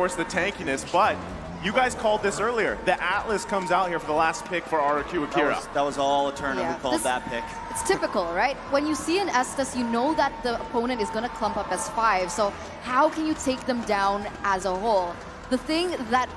course, the tankiness, but you guys called this earlier. The Atlas comes out here for the last pick for RRQ Akira. That was all Eternum who called that pick. It's typical, right? When you see an Estes, you know that the opponent is going to clump up as 5. So how can you take them down as a whole? The thing that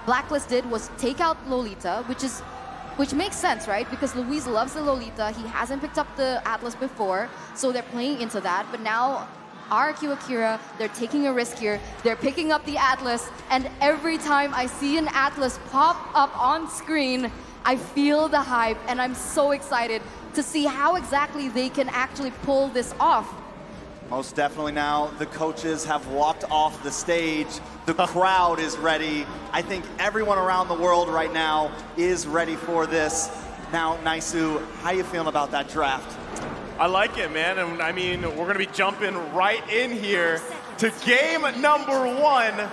Blacklist did was take out Lolita, which makes sense, right? Because Luis loves the Lolita. He hasn't picked up the Atlas before, so they're playing into that. But now RRQ Akira, they're taking a risk here. They're picking up the Atlas, and every time I see an Atlas pop up on screen, I feel the hype, and I'm so excited to see how exactly they can actually pull this off. Most definitely now, the coaches have walked off the stage. The crowd is ready. I think everyone around the world right now is ready for this. Now, Naisu, how you feeling about that draft? I like it, man. And I mean, we're going to be jumping right in here to game number 1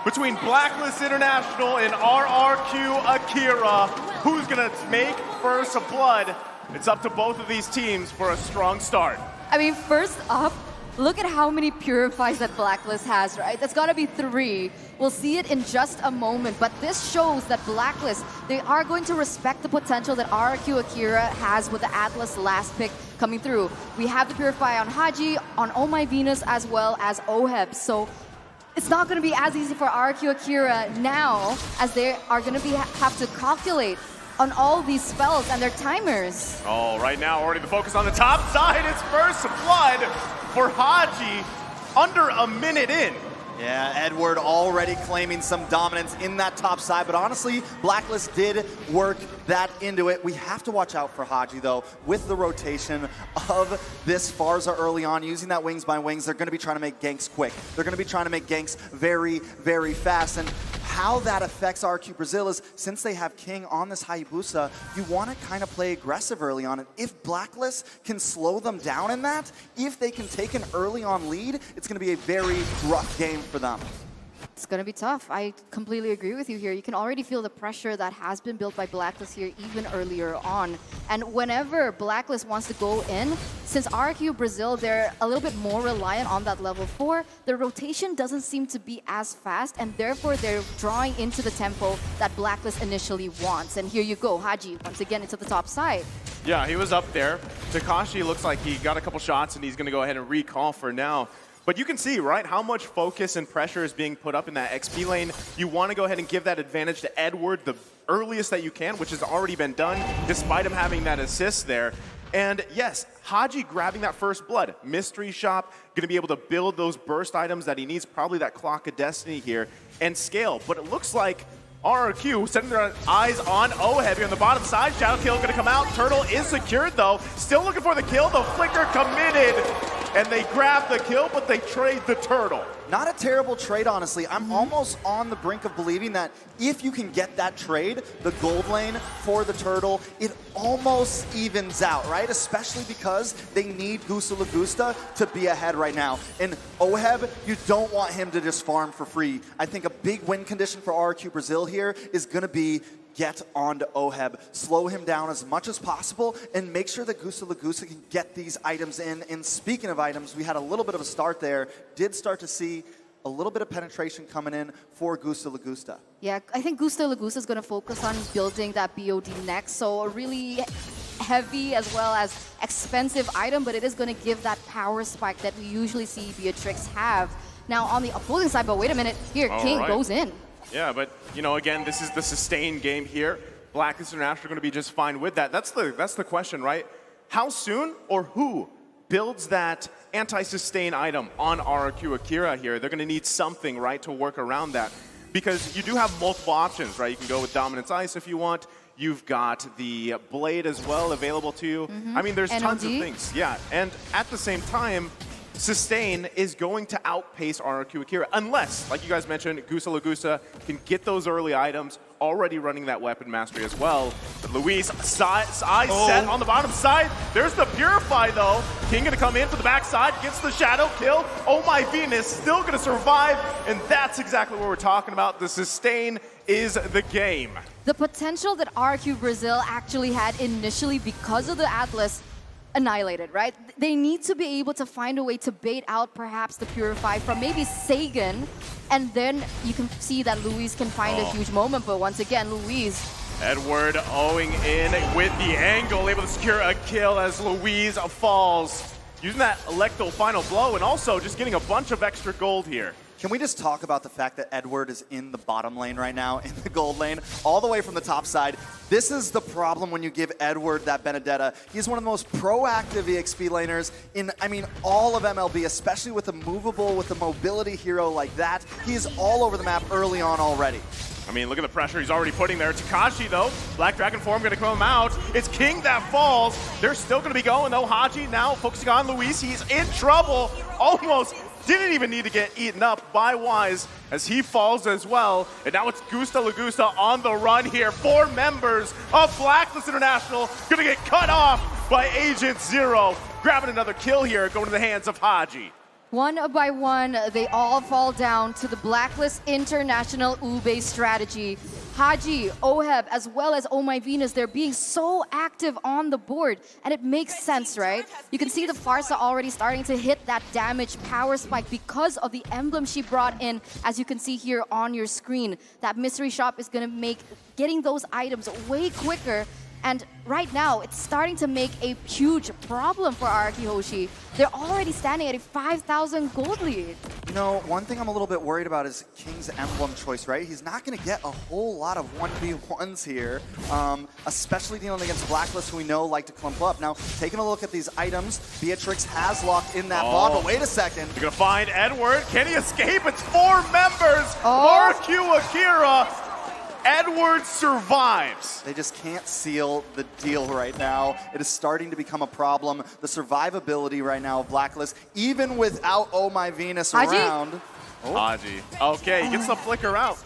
between Blacklist International and RRQ Akira. Who's going to make first blood? It's up to both of these teams for a strong start. I mean, first up, look at how many purifies that Blacklist has, right? That's got to be 3. We'll see it in just a moment, but this shows that Blacklist, they are going to respect the potential that RRQ Akira has with the Atlas last pick coming through. We have the Purify on Haji, on Oh My Venus, as well as Oheb. So it's not going to be as easy for RRQ Akira now, as they are going to have to calculate on all these spells and their timers. Oh, right now, already the focus on the top side is first blood for Haji, under a minute in. Yeah, Edward already claiming some dominance in that top side, but honestly, Blacklist did work that into it. We have to watch out for Haji, though, with the rotation of this Farza early on, using that wings by wings. They're going to be trying to make ganks quick. They're going to be trying to make ganks very, very fast, and how that affects RQ Brazil is, since they have King on this Hayabusa, you want to kind of play aggressive early on. And if Blacklist can slow them down in that, if they can take an early on lead, it's going to be a very rough game for them. It's going to be tough. I completely agree with you here. You can already feel the pressure that has been built by Blacklist here even earlier on. And whenever Blacklist wants to go in, since RQ Brazil, they're a little bit more reliant on that level 4, the rotation doesn't seem to be as fast, and therefore they're drawing into the tempo that Blacklist initially wants. And here you go, Haji, once again into the top side. Yeah, he was up there. Takashi looks like he got a couple shots, and he's going to go ahead and recall for now. But you can see, right, how much focus and pressure is being put up in that XP lane. You want to go ahead and give that advantage to Edward the earliest that you can, which has already been done, despite him having that assist there. And yes, Haji grabbing that first blood. Mystery Shop, going to be able to build those burst items that he needs, probably that Clock of Destiny here, and scale. But it looks like RRQ setting their eyes on Oheb here on the bottom side. Shadow Kill going to come out. Turtle is secured, though. Still looking for the kill. The Flicker committed. And they grab the kill, but they trade the Turtle. Not a terrible trade, honestly. I'm almost on the brink of believing that if you can get that trade, the gold lane for the Turtle, it almost evens out, right? Especially because they need Gusta Lagusta to be ahead right now. And Oheb, you don't want him to just farm for free. I think a big win condition for RQ Brazil here is going to be get onto Oheb, slow him down as much as possible, and make sure that Gusta Lagusta can get these items in. And speaking of items, we had a little bit of a start there. Did start to see a little bit of penetration coming in for Gusta Lagusta. Yeah, I think Gusta Lagusta is going to focus on building that BOD next. So a really heavy as well as expensive item, but it is going to give that power spike that we usually see Beatrix have. Now on the opposing side, but wait a minute, here, King goes in. Yeah, but, you know, again, this is the sustained game here. Blacklist International are going to be just fine with that. That's the question, right? How soon or who builds that anti-sustain item on RRQ Akira here? They're going to need something, right, to work around that. Because you do have multiple options, right? You can go with Dominance Ice if you want. You've got the Blade as well available to you. I mean, there's tons of things. Yeah, and at the same time, Sustain is going to outpace RRQ Akira unless, like you guys mentioned, Gusta Lagusta can get those early items, already running that weapon mastery as well. But Luis, eyes set on the bottom side. There's the Purify though. King gonna come in for the backside, gets the Shadow Kill. Oh My Venus, still gonna survive, and that's exactly what we're talking about. The Sustain is the game. The potential that RQ Brazil actually had initially because of the Atlas annihilated, right? They need to be able to find a way to bait out perhaps the Purify from maybe Sagan, and then you can see that Luis can find a huge moment, but once again, Luis. Edward owing in with the angle, able to secure a kill as Luis falls. Using that Electo final blow and also just getting a bunch of extra gold here. Can we just talk about the fact that Edward is in the bottom lane right now, in the gold lane, all the way from the top side? This is the problem when you give Edward that Benedetta. He's one of the most proactive EXP laners in, I mean, all of MLB, especially with a movable, with a mobility hero like that. He's all over the map early on already. I mean, look at the pressure he's already putting there. Takashi, though, Black Dragon form going to come out. It's King that falls. They're still going to be going, though. Haji now focusing on Luis. He's in trouble. Almost didn't even need to get eaten up by Wise as he falls as well. And now it's Gusta Lagusta on the run here. 4 members of Blacklist International going to get cut off by Agent Zero. Grabbing another kill here, going to the hands of Haji. One by one, they all fall down to the Blacklist International Ube strategy. Haji, Oheb, as well as Oh My Venus, they're being so active on the board, and it makes sense, right? You can see the Farsa already starting to hit that damage power spike because of the emblem she brought in, as you can see here on your screen. That mystery shop is going to make getting those items way quicker. And right now, it's starting to make a huge problem for RRQ Hoshi. They're already standing at a 5,000 gold lead. You know, one thing I'm a little bit worried about is King's emblem choice, right? He's not going to get a whole lot of 1v1s here, especially dealing against Blacklist, who we know like to clump up. Now, taking a look at these items, Beatrix has locked in that bond, but wait a second. You're going to find Edward. Can he escape? It's 4 members. RRQ Akira. Edward survives. They just can't seal the deal right now. It is starting to become a problem. The survivability right now of Blacklist, even without Oh My Venus around. Haji. Okay, he gets the flicker out.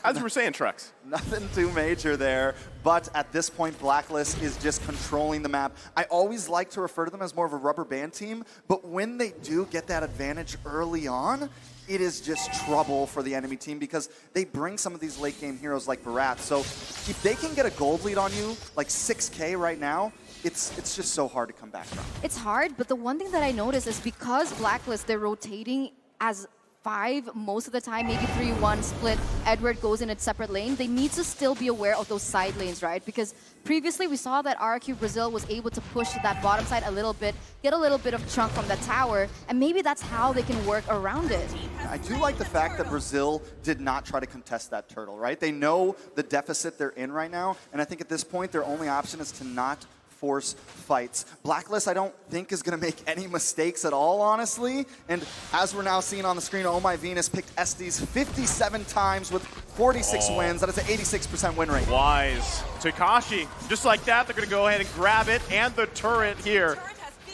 As you were saying, Trex. Nothing too major there, but at this point, Blacklist is just controlling the map. I always like to refer to them as more of a rubber band team, but when they do get that advantage early on, it is just trouble for the enemy team because they bring some of these late game heroes like Barath. So if they can get a gold lead on you, like 6K right now, it's just so hard to come back from. It's hard, but the one thing that I noticed is because Blacklist, they're rotating as 5 most of the time, maybe 3-1 split, Edward goes in a separate lane, they need to still be aware of those side lanes, right? Because previously we saw that RRQ Brazil was able to push that bottom side a little bit, get a little bit of chunk from the tower, and maybe that's how they can work around it. I do like the fact that Brazil did not try to contest that turtle, right? They know the deficit they're in right now, and I think at this point their only option is to not force fights. Blacklist, I don't think, is going to make any mistakes at all, honestly. And as we're now seeing on the screen, Oh My Venus picked Estes 57 times with 46 wins. That is an 86% win rate. Wise. Takashi, just like that, they're going to go ahead and grab it and the turret here.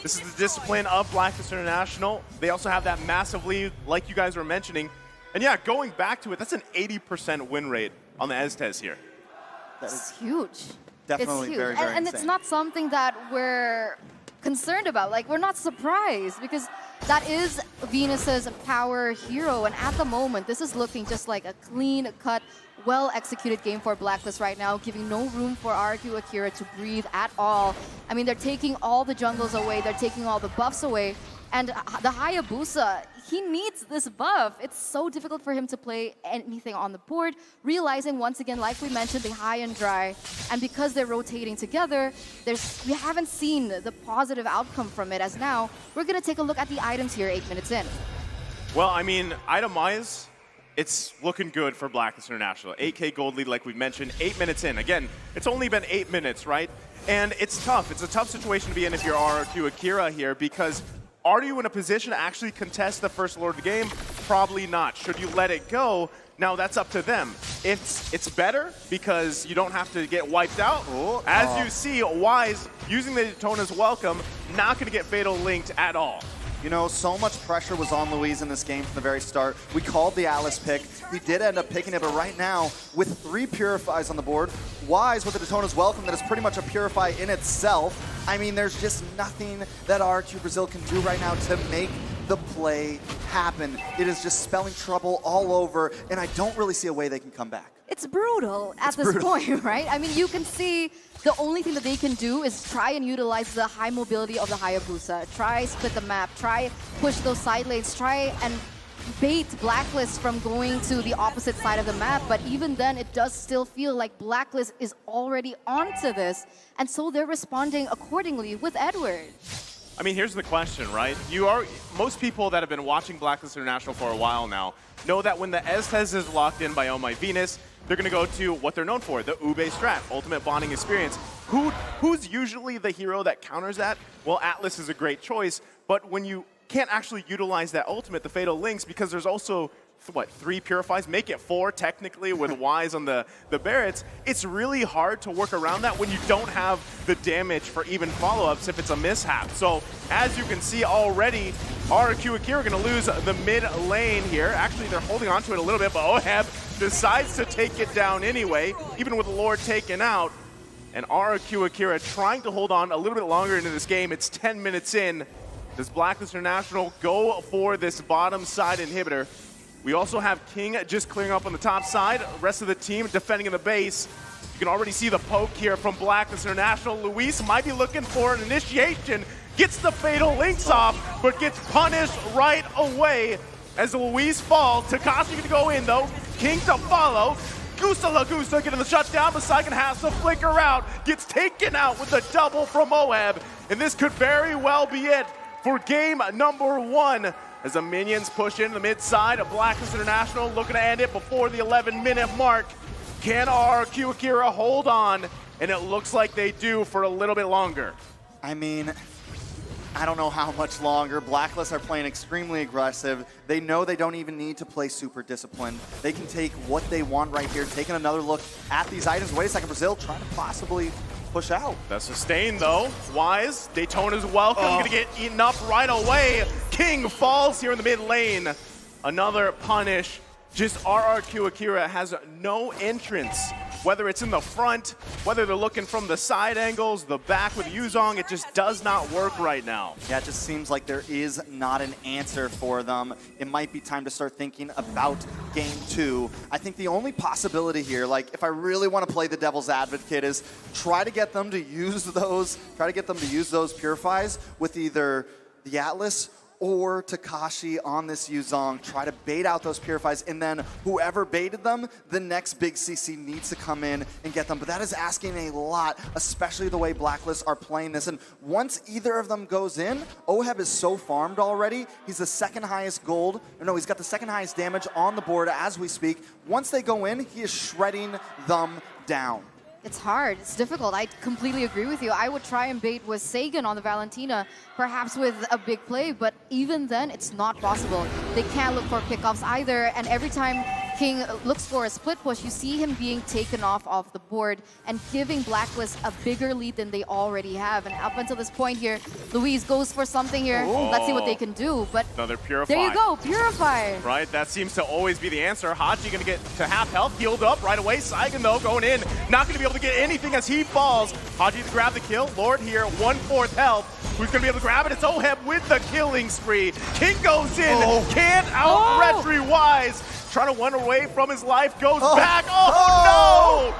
This is the discipline of Blacklist International. They also have that massive lead, like you guys were mentioning. And yeah, going back to it, that's an 80% win rate on the Estes here. That's huge. Definitely it's huge. very, very and it's not something that we're concerned about. Like, we're not surprised because that is Venus's power hero. And at the moment, this is looking just like a clean-cut, well-executed game for Blacklist right now, giving no room for RRQ Akira to breathe at all. I mean, they're taking all the jungles away. They're taking all the buffs away. And the Hayabusa, he needs this buff. It's so difficult for him to play anything on the board, realizing once again, like we mentioned, the high and dry. And because they're rotating together, we haven't seen the positive outcome from it as now. We're going to take a look at the items here 8 minutes in. Well, I mean, item-wise, it's looking good for Blacklist International. 8K gold lead, like we mentioned, 8 minutes in. Again, it's only been 8 minutes, right? And it's tough. It's a tough situation to be in if you're RRQ Akira here because are you in a position to actually contest the first lord of the game? Probably not. Should you let it go? Now that's up to them. It's better because you don't have to get wiped out. As you see, Wise using the Daytona's welcome, not going to get fatal linked at all. You know, so much pressure was on Luis in this game from the very start. We called the Alice pick. He did end up picking it, but right now, with 3 Purifies on the board, Wise with the Daytona's welcome that is pretty much a Purify in itself. I mean, there's just nothing that RRQ Brazil can do right now to make the play happen. It is just spelling trouble all over, and I don't really see a way they can come back. It's brutal at this point, right? I mean, you can see the only thing that they can do is try and utilize the high mobility of the Hayabusa. Try split the map, try push those side lanes, try and bait Blacklist from going to the opposite side of the map. But even then, it does still feel like Blacklist is already onto this. And so they're responding accordingly with Edward. I mean, here's the question, right? Most people that have been watching Blacklist International for a while now know that when the Estes is locked in by Oh My Venus, they're going to go to what they're known for, the Ube strat, ultimate bonding experience. Who's usually the hero that counters that? Well, Atlas is a great choice, but when you can't actually utilize that ultimate, the Fatal Links, because there's also, what, 3 Purifies? Make it 4 technically with Wise on the Barretts. It's really hard to work around that when you don't have the damage for even follow-ups if it's a mishap. So as you can see already, RRQ Akira going to lose the mid lane here. Actually, they're holding on to it a little bit, but Oheb decides to take it down anyway, even with the Lord taken out. And RRQ Akira trying to hold on a little bit longer into this game. It's 10 minutes in. Does Blacklist International go for this bottom side inhibitor? We also have King just clearing up on the top side. Rest of the team defending in the base. You can already see the poke here from Blacklist International. Luis might be looking for an initiation. Gets the Fatal Links off, but gets punished right away as Luis falls. Takashi gonna go in though. King to follow. Gusta Lagusta getting the shutdown, but Saigon has to flicker out. Gets taken out with the double from Moab. And this could very well be it for game number 1. As the minions push in the mid side of Blacklist International, looking to end it before the 11-minute mark. Can RRQ Akira hold on? And it looks like they do for a little bit longer. I mean, I don't know how much longer. Blacklist are playing extremely aggressive. They know they don't even need to play super disciplined. They can take what they want right here, taking another look at these items. Wait a second, Brazil trying to possibly push out. The sustain though, Wise, Daytona's welcome, gonna get eaten up right away. King falls here in the mid lane. Another punish. Just RRQ Akira has no entrance. Whether it's in the front, whether they're looking from the side angles, the back with Yuzong, it just does not work right now. Yeah, it just seems like there is not an answer for them. It might be time to start thinking about game 2. I think the only possibility here, like if I really want to play the devil's advocate, is try to get them to use those, Purifies with either the Atlas or Takashi on this Yuzong, try to bait out those Purifies, and then whoever baited them, the next big CC needs to come in and get them. But that is asking a lot, especially the way Blacklist are playing this. And once either of them goes in, Oheb is so farmed already. He's the second highest gold. No, he's got the second highest damage on the board as we speak. Once they go in, he is shredding them down. It's hard. It's difficult. I completely agree with you. I would try and bait with Sagan on the Valentina, perhaps with a big play, but even then, it's not possible. They can't look for pickoffs either, and every time King looks for a split push, you see him being taken off the board and giving Blacklist a bigger lead than they already have. And up until this point here, Luis goes for something here. Oh. Let's see what they can do. But another Purify. There you go, Purify. Right, that seems to always be the answer. Hachi gonna get to half health, healed up right away. Saigon though going in, not gonna be able to get anything as he falls. Hachi to grab the kill. Lord here, 1/4 health. Who's gonna be able to grab it? It's Oheb with the killing spree. King goes in, can't out-retry Wise. Trying to run away from his life, goes back. Oh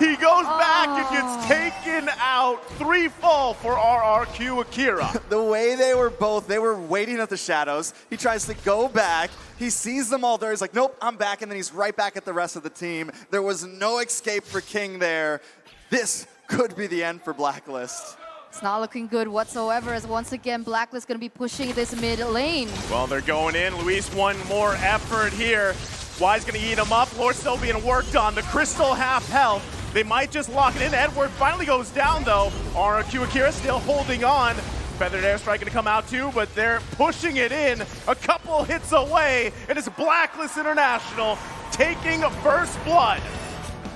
no! He goes back and gets taken out. 3 fall for RRQ Akira. The way they were waiting at the shadows. He tries to go back. He sees them all there. He's like, nope, I'm back. And then he's right back at the rest of the team. There was no escape for King there. This could be the end for Blacklist. It's not looking good whatsoever, as once again, Blacklist going to be pushing this mid lane. Well, they're going in. Luis, one more effort here. Wise going to eat him up. Lord still being worked on. The Crystal half health. They might just lock it in. Edward finally goes down, though. RRQ Akira still holding on. Feathered Airstrike going to come out, too, but they're pushing it in. A couple hits away, and it's Blacklist International taking first blood.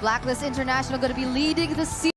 Blacklist International going to be leading the series.